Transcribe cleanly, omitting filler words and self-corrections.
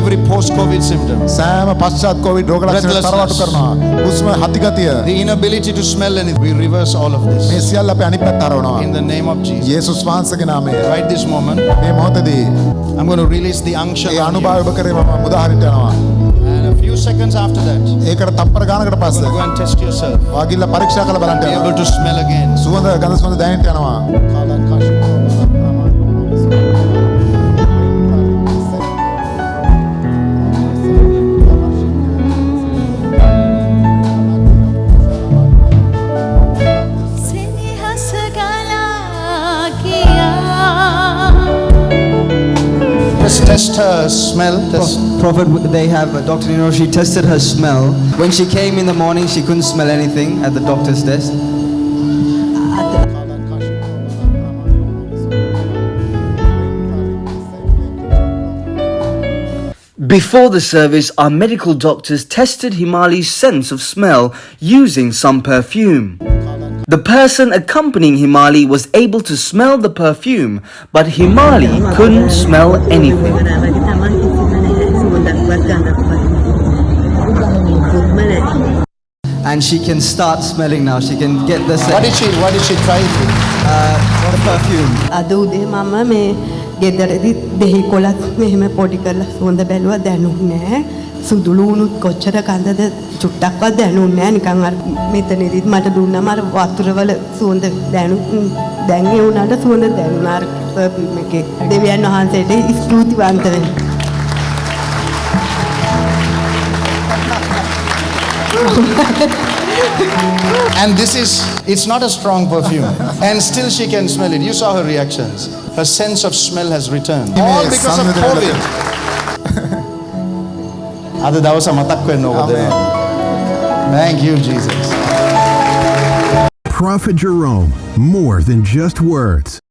every post-COVID symptom. සෑම පශ්චාත් Covid රෝග ලක්ෂණ තරවටු කරනවා. හුස්ම හතිගතිය. The inability to smell anything. We reverse all of this. මේ සියල්ල අපි අනිත් පැත්ත හරවනවා. In the name of Jesus. යේසුස් වහන්සේගේ නාමයෙන්. Right this moment, මේ මොහොතේදී I'm going to release the unction. A on අනුභවය you. ඔබ කරේ මම උදාහරණයට යනවා. And a few seconds after that, ඒකට තප්පර ගානකට පස්සේ go and test yourself. වාගිල්ල පරීක්ෂා කරලා බලන්න Be able යනවා. to smell again. සුවඳ ගඳ සුවඳ දැනෙන්න යනවා. Just test her smell. Prophet, they have Dr. Nino, she tested her smell. When she came in the morning, she couldn't smell anything at the doctor's desk. Before the service, our medical doctors tested Himali's sense of smell using some perfume. The person accompanying Himali was able to smell the perfume, but Himali couldn't smell anything. And she can start smelling now. She can get the What did she try it with? the perfume. අද උදේ මම මේ ගෙදරදී දෙහි කොලත් මෙහෙම පොඩි කරලා සුවඳ බැලුවා දැනුන්නේ නැහැ. සුදුළු වුණුත් කොච්චර කඳද චුට්ටක්වත් දැනුන්නේ නැහැ. නිකන් අර මෙතනදිත් මට දුන්නම අර වතුරවල සුවඳ දැන් ඒ උනාට සුවඳ දැනුණා අර පර්ෆියුම් එකේ. දෙවියන් වහන්සේට ස්තුතිවන්ත වෙන්න. And it's not a strong perfume. And still she can smell it. You saw her reactions. Her sense of smell has returned. All because of COVID. අද දවස මතක් වෙන්න ඕක දෙනවා. Thank you, Jesus. Prophet Jerome, more than just words.